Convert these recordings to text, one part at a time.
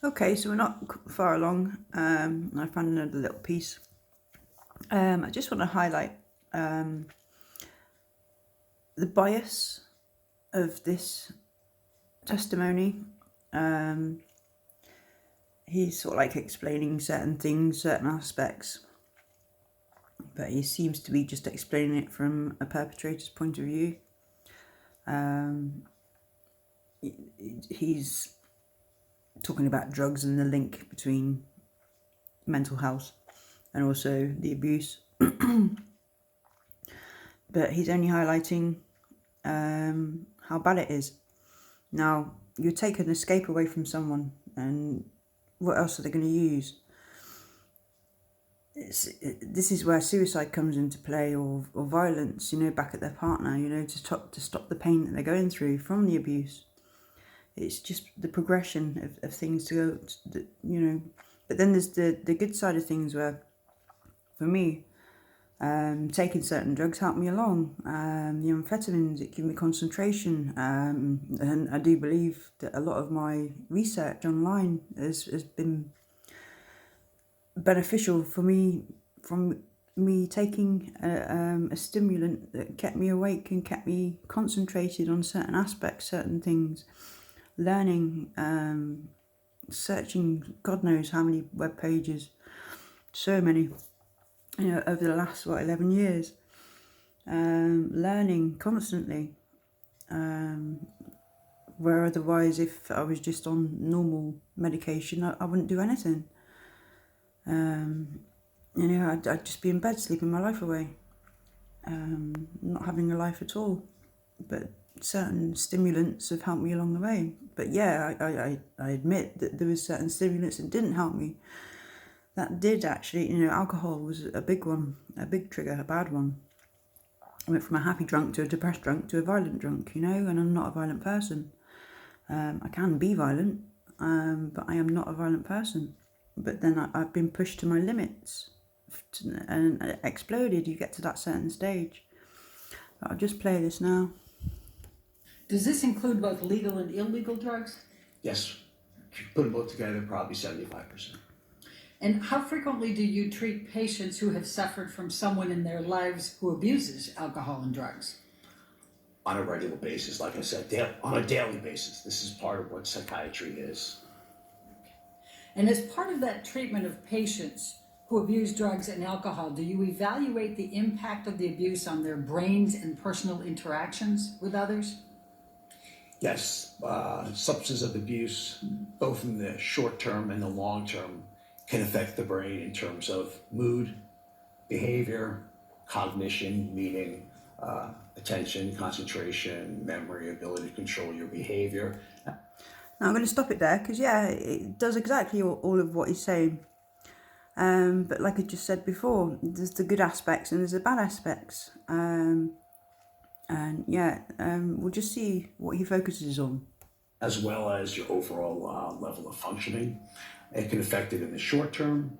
Okay, so we're not far along. I found another little piece. I just want to highlight the bias of this testimony. He's sort of like explaining certain things, certain aspects, but he seems to be just explaining it from a perpetrator's point of view. He's talking about drugs and the link between mental health and also the abuse, but he's only highlighting how bad it is. Now, you take an escape away from someone, and what else are they going to use? This is where suicide comes into play, or violence, back at their partner, to stop the pain that they're going through from the abuse. It's just the progression of things to go, But then there's the good side of things where, for me, taking certain drugs helped me along. The amphetamines, it gave me concentration. And I do believe that a lot of my research online has been beneficial for me, from me taking a stimulant that kept me awake and kept me concentrated on certain aspects, certain things, learning, searching God knows how many web pages, so many, over the last 11 years, learning constantly, where otherwise if I was just on normal medication, I wouldn't do anything. I'd just be in bed sleeping my life away, not having a life at all. But certain stimulants have helped me along the way. But yeah, I admit that there was certain stimulants that didn't help me. That did actually, alcohol was a big one, a big trigger, a bad one. I went from a happy drunk to a depressed drunk to a violent drunk, and I'm not a violent person. I can be violent, but I am not a violent person. But then I've been pushed to my limits and exploded. You get to that certain stage. But I'll just play this now. Does this include both legal and illegal drugs? Yes. Put them both together, probably 75%. And how frequently do you treat patients who have suffered from someone in their lives who abuses alcohol and drugs? On a regular basis, like I said, on a daily basis. This is part of what psychiatry is. And as part of that treatment of patients who abuse drugs and alcohol, do you evaluate the impact of the abuse on their brains and personal interactions with others? Yes, substance abuse, both in the short term and the long term, can affect the brain in terms of mood, behavior, cognition, meaning attention, concentration, memory, ability to control your behavior. Now I'm going to stop it there because, yeah, it does exactly all of what he's saying. But like I just said before, there's the good aspects and there's the bad aspects. And yeah, we'll just see what he focuses on. As well as your overall level of functioning. It can affect it in the short term,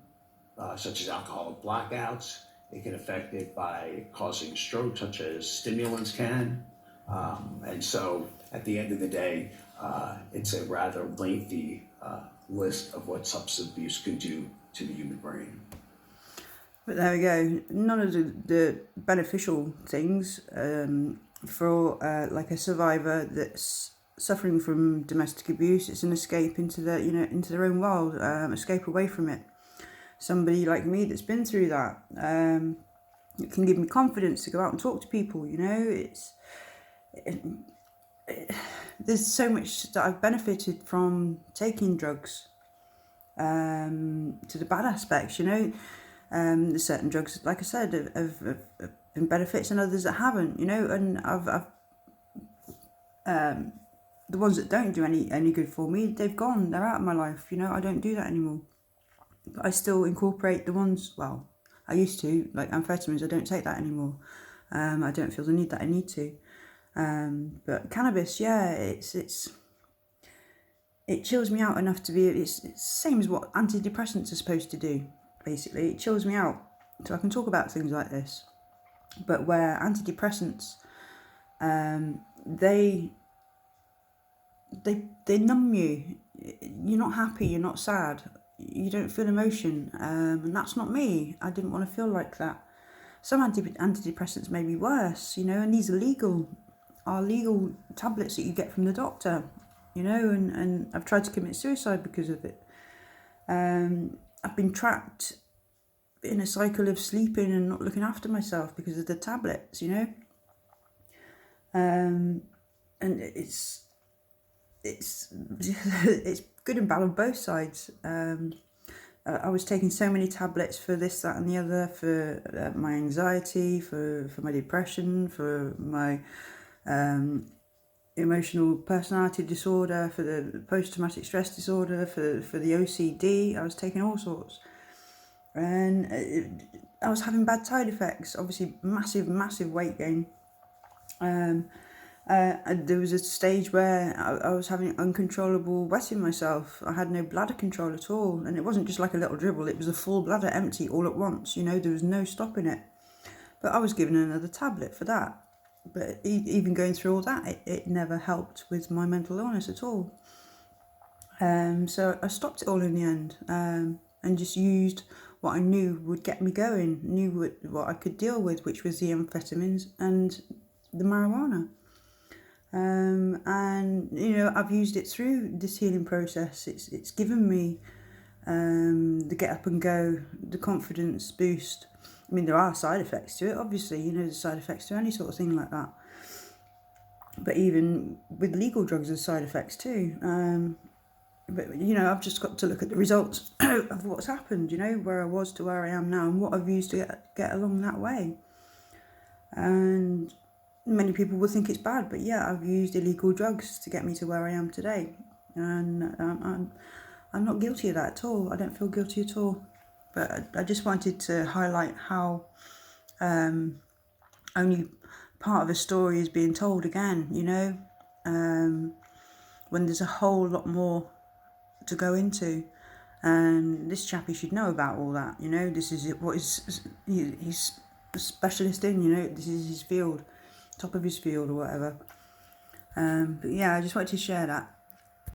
such as alcoholic blackouts. It can affect it by causing stroke, such as stimulants can. And so at the end of the day, it's a rather lengthy list of what substance abuse can do to the human brain. But there we go. None of the beneficial things for like a survivor that's suffering from domestic abuse. It's an escape into into their own world, escape away from it. Somebody like me that's been through that, it can give me confidence to go out and talk to people. There's so much that I've benefited from taking drugs. To the bad aspects, there's certain drugs, like I said, have been benefits and others that haven't, and I've the ones that don't do any good for me, they've gone, they're out of my life, I don't do that anymore. But I still incorporate the ones, well, I used to, like amphetamines, I don't take that anymore. I don't feel the need that I need to. But cannabis, yeah, it chills me out enough to be, it's the same as what antidepressants are supposed to do, basically. It chills me out so I can talk about things like this. But where antidepressants, they numb you. you're not happy, you're not sad, you don't feel emotion, and that's not me. I didn't want to feel like that. Some antidepressants may be worse, you know, and these are legal tablets that you get from the doctor, you know, and I've tried to commit suicide because of it. I've been trapped in a cycle of sleeping and not looking after myself because of the tablets, you know. And it's it's good and bad on both sides. I was taking so many tablets for this, that, and the other, for my anxiety, for my depression, for my emotional personality disorder, for the post-traumatic stress disorder, for the OCD. I was taking all sorts, and I was having bad side effects. Obviously, massive weight gain. And there was a stage where I was having uncontrollable wetting myself. I had no bladder control at all, and it wasn't just like a little dribble, it was a full bladder empty all at once, you know, there was no stopping it. But I was given another tablet for that. But even going through all that, it never helped with my mental illness at all. So I stopped it all in the end, and just used what I knew would get me going, knew what I could deal with, which was the amphetamines and the marijuana. And you know, I've used it through this healing process. It's given me the get up and go, the confidence boost. I mean, there are side effects to it, obviously, you know, there's side effects to any sort of thing like that. But even with legal drugs, there's side effects too. But, you know, I've just got to look at the results of what's happened, you know, where I was to where I am now and what I've used to get along that way. And many people will think it's bad, but yeah, I've used illegal drugs to get me to where I am today. And I'm not guilty of that at all. I don't feel guilty at all. But I just wanted to highlight how only part of a story is being told again, you know, when there's a whole lot more to go into. And this chappie should know about all that, you know. This is what he's a specialist in, you know. This is his field, top of his field or whatever. But yeah, I just wanted to share that.